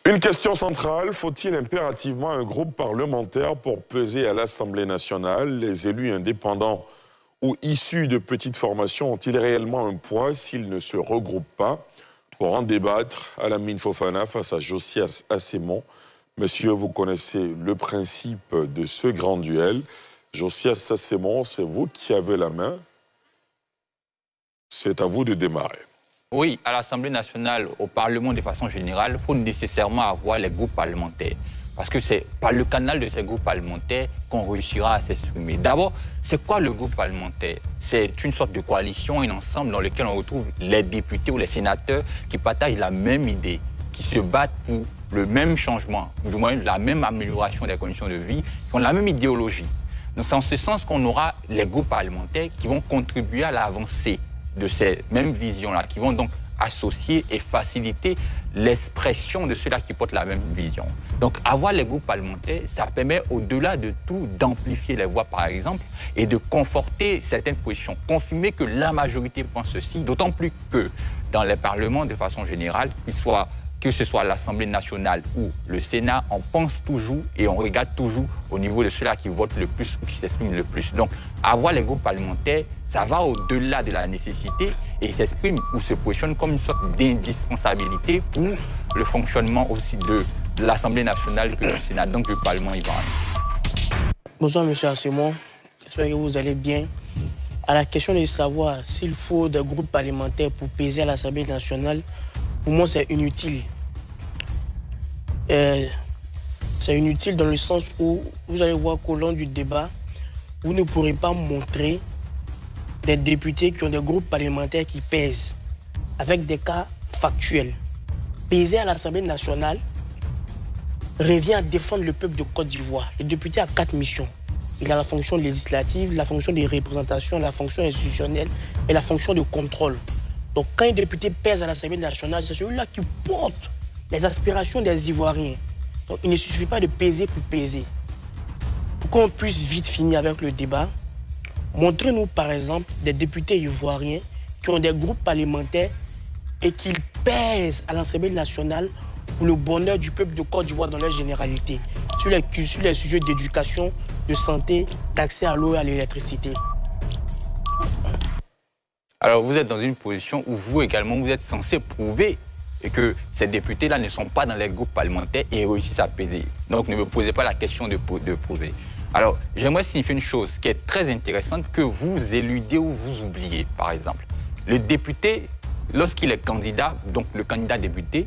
Une question centrale, faut-il impérativement un groupe parlementaire pour peser à l'Assemblée nationale? Les élus indépendants ou issus de petites formations ont-ils réellement un poids s'ils ne se regroupent pas? Pour en débattre, Alamine Fofana face à Josias Assemon. Monsieur, vous connaissez le principe de ce grand duel. Josias Assemon, c'est vous qui avez la main. C'est à vous de démarrer. Oui, à l'Assemblée nationale, au Parlement de façon générale, il faut nécessairement avoir les groupes parlementaires. Parce que c'est par le canal de ces groupes parlementaires qu'on réussira à s'exprimer. D'abord, c'est quoi le groupe parlementaire? C'est une sorte de coalition, un ensemble dans lequel on retrouve les députés ou les sénateurs qui partagent la même idée, qui se battent pour le même changement, ou du moins la même amélioration des conditions de vie, qui ont la même idéologie. Donc c'est en ce sens qu'on aura les groupes parlementaires qui vont contribuer à l'avancée de ces mêmes visions-là, qui vont donc associer et faciliter l'expression de ceux-là qui portent la même vision. Donc avoir les groupes parlementaires, ça permet au-delà de tout d'amplifier les voix par exemple et de conforter certaines positions, confirmer que la majorité pense ceci, d'autant plus que dans les parlements de façon générale, que ce soit l'Assemblée nationale ou le Sénat, on pense toujours et on regarde toujours au niveau de ceux-là qui votent le plus ou qui s'expriment le plus. Donc, avoir les groupes parlementaires, ça va au-delà de la nécessité et s'exprime ou se positionne comme une sorte d'indispensabilité pour le fonctionnement aussi de l'Assemblée nationale que du Sénat, donc du Parlement ivoirien. Bonsoir, M. Assemon. J'espère que vous allez bien. À la question de savoir s'il faut des groupes parlementaires pour peser à l'Assemblée nationale, pour moi, c'est inutile. C'est inutile dans le sens où vous allez voir qu'au long du débat, vous ne pourrez pas montrer des députés qui ont des groupes parlementaires qui pèsent avec des cas factuels. Peser à l'Assemblée nationale revient à défendre le peuple de Côte d'Ivoire. Le député a 4 missions. Il a la fonction législative, la fonction de représentation, la fonction institutionnelle et la fonction de contrôle. Donc quand un député pèse à l'Assemblée nationale, c'est celui-là qui porte les aspirations des Ivoiriens. Donc il ne suffit pas de peser pour peser. Pour qu'on puisse vite finir avec le débat, montrez-nous par exemple des députés ivoiriens qui ont des groupes parlementaires et qui pèsent à l'Assemblée nationale pour le bonheur du peuple de Côte d'Ivoire dans leur généralité, sur les sujets d'éducation, de santé, d'accès à l'eau et à l'électricité. Alors vous êtes dans une position où vous également, vous êtes censé prouver que ces députés-là ne sont pas dans les groupes parlementaires et réussissent à peser. Donc ne me posez pas la question de prouver. Alors j'aimerais signifier une chose qui est très intéressante que vous éludez ou vous oubliez, par exemple. Le député, lorsqu'il est candidat, donc le candidat député,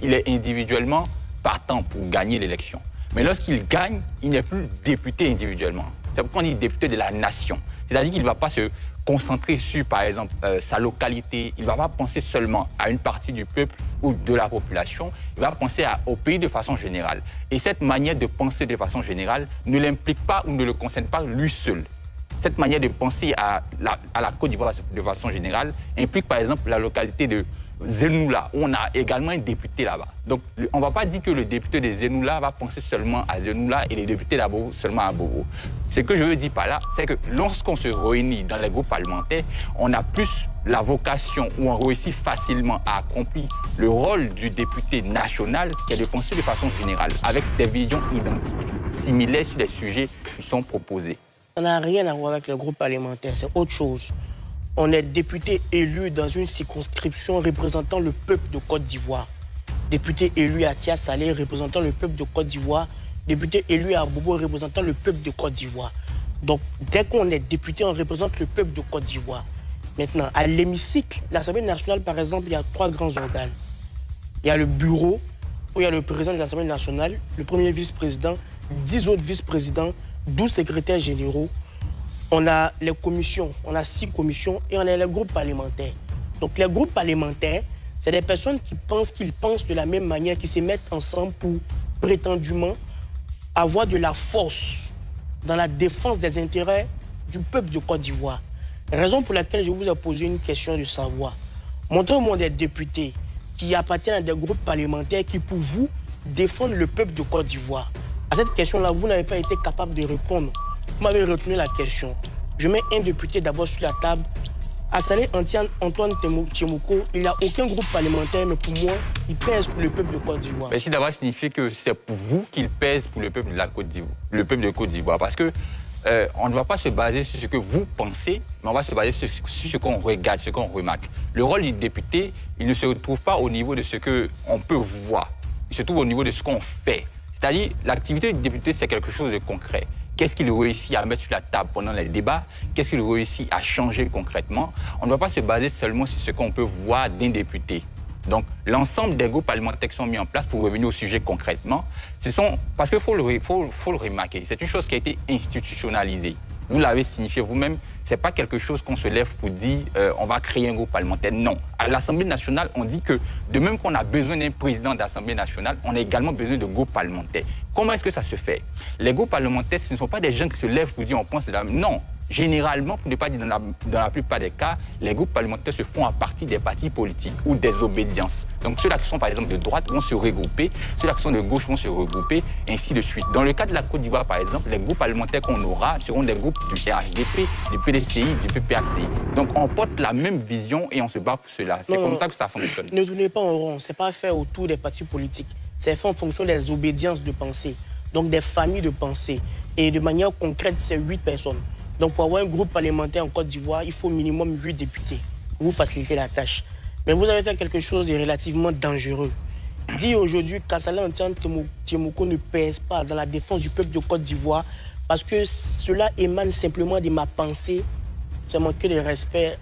il est individuellement partant pour gagner l'élection. Mais lorsqu'il gagne, il n'est plus député individuellement. C'est pourquoi on dit député de la nation. C'est-à-dire qu'il ne va pas se concentrer sur, par exemple, sa localité. Il ne va pas penser seulement à une partie du peuple ou de la population. Il va penser au pays de façon générale. Et cette manière de penser de façon générale ne l'implique pas ou ne le concerne pas lui seul. Cette manière de penser à la Côte d'Ivoire de façon générale implique, par exemple, la localité de Zenoula, où on a également un député là-bas. Donc, on ne va pas dire que le député de Zenoula va penser seulement à Zenoula et les députés d'Abobo seulement à Bobo. Ce que je veux dire par là, c'est que lorsqu'on se réunit dans les groupes parlementaires, on a plus la vocation ou on réussit facilement à accomplir le rôle du député national qui est de penser de façon générale avec des visions identiques, similaires sur les sujets qui sont proposés. Ça n'a rien à voir avec le groupe parlementaire, c'est autre chose. On est député élu dans une circonscription représentant le peuple de Côte d'Ivoire. Député élu à Tia Salé représentant le peuple de Côte d'Ivoire. Député élu à Bobo représentant le peuple de Côte d'Ivoire. Donc, dès qu'on est député, on représente le peuple de Côte d'Ivoire. Maintenant, à l'hémicycle, l'Assemblée nationale, par exemple, il y a 3 grands organes. Il y a le bureau, où il y a le président de l'Assemblée nationale, le premier vice-président, 10 autres vice-présidents, 12 secrétaires généraux. On a les commissions, on a 6 commissions et on a les groupes parlementaires. Donc les groupes parlementaires, c'est des personnes qu'ils pensent de la même manière, qui se mettent ensemble pour prétendument avoir de la force dans la défense des intérêts du peuple de Côte d'Ivoire. Raison pour laquelle je vous ai posé une question de savoir. Montrez-moi des députés qui appartiennent à des groupes parlementaires qui, pour vous, défendent le peuple de Côte d'Ivoire. À cette question-là, vous n'avez pas été capable de répondre. Vous m'avez retenu la question. Je mets un député d'abord sur la table À Salé Antoine Tchémouko, il n'y a aucun groupe parlementaire, mais pour moi, il pèse pour le peuple de Côte d'Ivoire. Merci d'avoir signifié que c'est pour vous qu'il pèse pour le peuple de la Côte d'Ivoire, le peuple de Côte d'Ivoire, parce que on ne va pas se baser sur ce que vous pensez, mais on va se baser sur ce qu'on regarde, ce qu'on remarque. Le rôle du député, il ne se retrouve pas au niveau de ce qu'on peut voir, il se trouve au niveau de ce qu'on fait. C'est-à-dire, l'activité du député, c'est quelque chose de concret. Qu'est-ce qu'il réussit à mettre sur la table pendant les débats? Qu'est-ce qu'il réussit à changer concrètement? On ne va pas se baser seulement sur ce qu'on peut voir d'un député. Donc, l'ensemble des groupes parlementaires qui sont mis en place pour revenir au sujet concrètement, parce qu'il faut le remarquer, c'est une chose qui a été institutionnalisée. Vous l'avez signifié vous-même, ce n'est pas quelque chose qu'on se lève pour dire on va créer un groupe parlementaire. Non. À l'Assemblée nationale, on dit que de même qu'on a besoin d'un président d'Assemblée nationale, on a également besoin de groupes parlementaires. Comment est-ce que ça se fait? Les groupes parlementaires, ce ne sont pas des gens qui se lèvent pour dire on pense de la... Non. Généralement, pour ne pas dire dans la plupart des cas, les groupes parlementaires se font à partir des partis politiques ou des obédiences. Donc ceux-là qui sont par exemple de droite vont se regrouper, ceux-là qui sont de gauche vont se regrouper, ainsi de suite. Dans le cas de la Côte d'Ivoire, par exemple, les groupes parlementaires qu'on aura seront des groupes du RHDP, du PDCI, du PPACI. Donc on porte la même vision et on se bat pour cela. C'est comme ça que ça fonctionne. Ne tournez pas en rond, ce n'est pas fait autour des partis politiques. C'est fait en fonction des obédiences de pensée, donc des familles de pensée. Et de manière concrète, c'est 8 personnes. Donc pour avoir un groupe parlementaire en Côte d'Ivoire, il faut au minimum 8 députés pour vous faciliter la tâche. Mais vous avez fait quelque chose de relativement dangereux. Dire aujourd'hui qu'Assalé Antoine Tchémouko ne pèse pas dans la défense du peuple de Côte d'Ivoire parce que cela émane simplement de ma pensée, c'est manquer de respect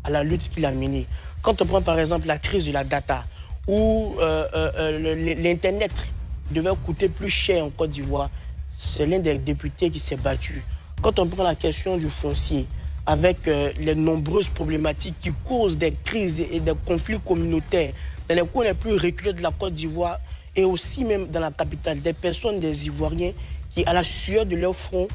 à la lutte qu'il a menée. Quand on prend par exemple la crise de la data, où l'Internet devait coûter plus cher en Côte d'Ivoire, c'est l'un des députés qui s'est battu. Quand on prend la question du foncier, avec les nombreuses problématiques qui causent des crises et des conflits communautaires dans les coins les plus reculés de la Côte d'Ivoire et aussi même dans la capitale, des personnes, des Ivoiriens qui, à la sueur de leur front,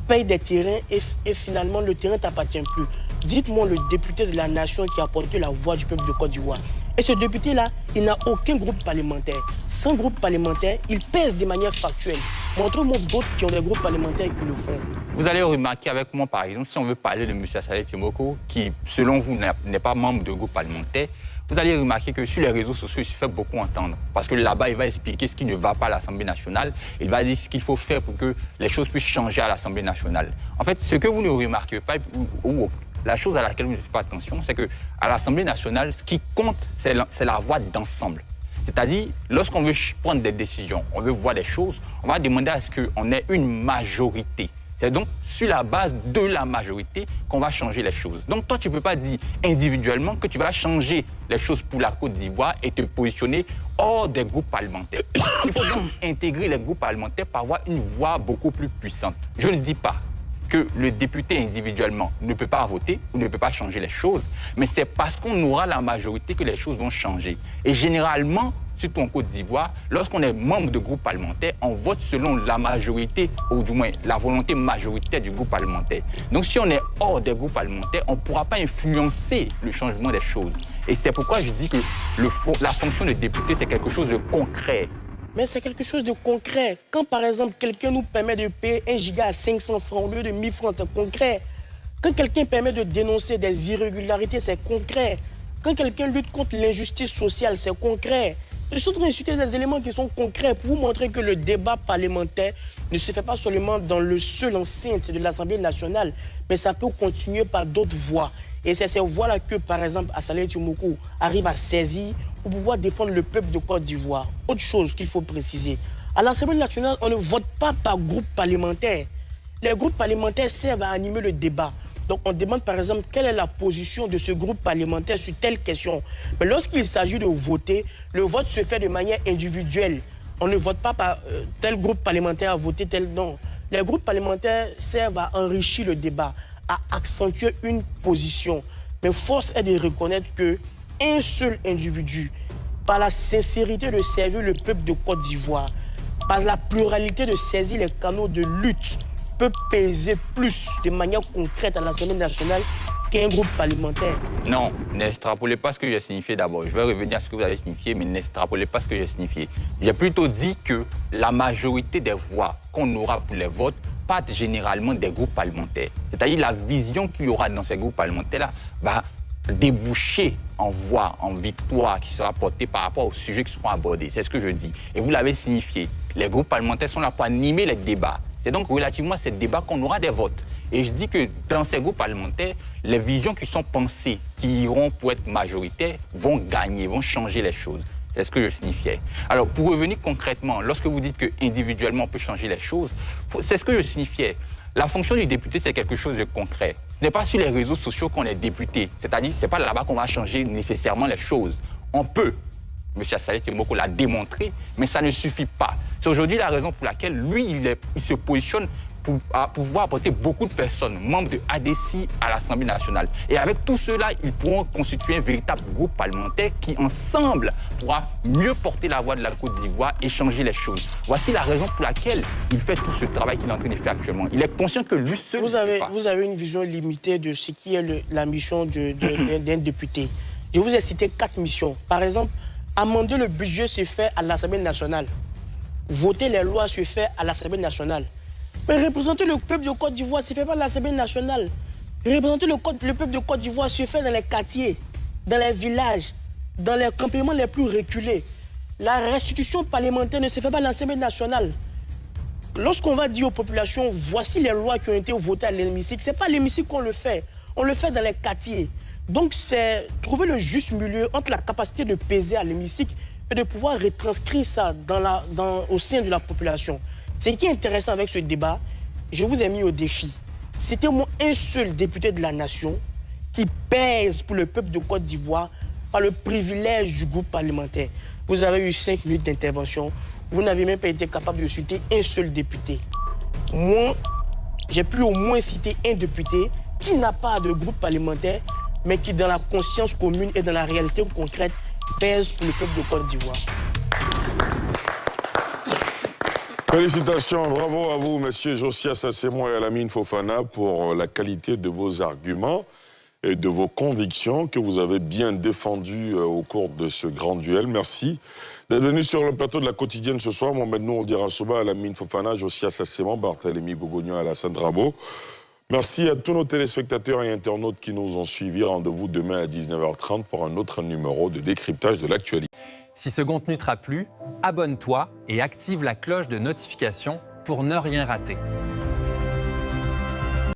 payent des terrains et finalement le terrain ne t'appartient plus. Dites-moi le député de la nation qui a porté la voix du peuple de Côte d'Ivoire. Et ce député-là, il n'a aucun groupe parlementaire. Sans groupe parlementaire, il pèse de manière factuelle. Montrez-moi d'autres qui ont des groupes parlementaires qui le font. Vous allez remarquer avec moi, par exemple, si on veut parler de M. Assalé Tchémouko, qui, selon vous, n'est pas membre de groupe parlementaire, vous allez remarquer que sur les réseaux sociaux, il se fait beaucoup entendre. Parce que là-bas, il va expliquer ce qui ne va pas à l'Assemblée nationale. Il va dire ce qu'il faut faire pour que les choses puissent changer à l'Assemblée nationale. En fait, ce que vous ne remarquez pas, ou la chose à laquelle vous ne faites pas attention, c'est qu'à l'Assemblée nationale, ce qui compte, c'est la voix d'ensemble. C'est-à-dire, lorsqu'on veut prendre des décisions, on veut voir des choses, on va demander à ce qu'on ait une majorité. C'est donc sur la base de la majorité qu'on va changer les choses. Donc toi, tu ne peux pas dire individuellement que tu vas changer les choses pour la Côte d'Ivoire et te positionner hors des groupes parlementaires. Il faut donc intégrer les groupes parlementaires pour avoir une voix beaucoup plus puissante. Je ne dis pas que le député individuellement ne peut pas voter ou ne peut pas changer les choses, mais c'est parce qu'on aura la majorité que les choses vont changer. Et généralement, surtout en Côte d'Ivoire, lorsqu'on est membre de groupe parlementaire, on vote selon la majorité, ou du moins la volonté majoritaire du groupe parlementaire. Donc si on est hors des groupes parlementaires, on ne pourra pas influencer le changement des choses. Et c'est pourquoi je dis que la fonction de député, c'est quelque chose de concret. Mais c'est quelque chose de concret. Quand, par exemple, quelqu'un nous permet de payer 1 giga à 500 francs au lieu de 1000 francs, c'est concret. Quand quelqu'un permet de dénoncer des irrégularités, c'est concret. Quand quelqu'un lutte contre l'injustice sociale, c'est concret. Je suis en train d'insulter des éléments qui sont concrets pour vous montrer que le débat parlementaire ne se fait pas seulement dans le seul enceinte de l'Assemblée nationale, mais ça peut continuer par d'autres voies. Et c'est ces voies-là que, par exemple, Assalé Tchémouko arrive à saisir pour pouvoir défendre le peuple de Côte d'Ivoire. Autre chose qu'il faut préciser, à l'Assemblée nationale, on ne vote pas par groupe parlementaire. Les groupes parlementaires servent à animer le débat. Donc on demande par exemple quelle est la position de ce groupe parlementaire sur telle question. Mais lorsqu'il s'agit de voter, le vote se fait de manière individuelle. On ne vote pas par tel groupe parlementaire a voté tel non. Les groupes parlementaires servent à enrichir le débat, à accentuer une position. Mais force est de reconnaître qu'un seul individu, par la sincérité de servir le peuple de Côte d'Ivoire, par la pluralité de saisir les canaux de lutte, peut peser plus de manière concrète à l'Assemblée nationale qu'un groupe parlementaire. Non, n'extrapolez pas ce que j'ai signifié d'abord. Je vais revenir à ce que vous avez signifié, mais n'extrapolez pas ce que j'ai signifié. J'ai plutôt dit que la majorité des voix qu'on aura pour les votes pattes généralement des groupes parlementaires. C'est-à-dire la vision qu'il y aura dans ces groupes parlementaires-là va déboucher en voie, en victoire qui sera portée par rapport aux sujets qui seront abordés. C'est ce que je dis. Et vous l'avez signifié. Les groupes parlementaires sont là pour animer les débats. C'est donc relativement à ces débats qu'on aura des votes. Et je dis que dans ces groupes parlementaires, les visions qui sont pensées, qui iront pour être majoritaires, vont gagner, vont changer les choses. C'est ce que je signifiais. Alors, pour revenir concrètement, lorsque vous dites qu'individuellement on peut changer les choses, c'est ce que je signifiais. La fonction du député, c'est quelque chose de concret. Ce n'est pas sur les réseaux sociaux qu'on est député. C'est-à-dire, ce n'est pas là-bas qu'on va changer nécessairement les choses. On peut. M. Saleh Timboko l'a démontré, mais ça ne suffit pas. C'est aujourd'hui la raison pour laquelle lui, il se positionne pour pouvoir apporter beaucoup de personnes, membres de ADC à l'Assemblée nationale. Et avec tout cela, ils pourront constituer un véritable groupe parlementaire qui, ensemble, pourra mieux porter la voix de la Côte d'Ivoire et changer les choses. Voici la raison pour laquelle il fait tout ce travail qu'il est en train de faire actuellement. Il est conscient que lui seul... Vous avez une vision limitée de ce qui est la mission d'un député. Je vous ai cité 4 missions. Par exemple, amender le budget se fait à l'Assemblée nationale. Voter les lois se fait à l'Assemblée nationale. Mais représenter le peuple de Côte d'Ivoire se fait pas à l'Assemblée nationale. Représenter le peuple de Côte d'Ivoire se fait dans les quartiers, dans les villages, dans les campements les plus reculés. La restitution parlementaire ne se fait pas à l'Assemblée nationale. Lorsqu'on va dire aux populations, voici les lois qui ont été votées à l'hémicycle, ce n'est pas à l'hémicycle qu'on le fait. On le fait dans les quartiers. Donc c'est trouver le juste milieu entre la capacité de peser à l'hémicycle et de pouvoir retranscrire ça au sein de la population. Ce qui est intéressant avec ce débat, je vous ai mis au défi. C'était au moins un seul député de la nation qui pèse pour le peuple de Côte d'Ivoire par le privilège du groupe parlementaire. Vous avez eu 5 minutes d'intervention. Vous n'avez même pas été capable de citer un seul député. Moi, j'ai pu au moins citer un député qui n'a pas de groupe parlementaire, mais qui, dans la conscience commune et dans la réalité concrète, pèse pour le peuple de Côte d'Ivoire. Félicitations, bravo à vous, Monsieur Josias Assemoa et Alamine Fofana, pour la qualité de vos arguments et de vos convictions que vous avez bien défendues au cours de ce grand duel. Merci d'être venu sur le plateau de La Quotidienne ce soir. Mohamed Nour Dirasouba, Alamine Fofana, Josias Assemoa, Barthélémy Gogognon, Alassane Drabo. Merci à tous nos téléspectateurs et internautes qui nous ont suivis. Rendez-vous demain à 19h30 pour un autre numéro de décryptage de l'actualité. Si ce contenu t'a plu, abonne-toi et active la cloche de notification pour ne rien rater.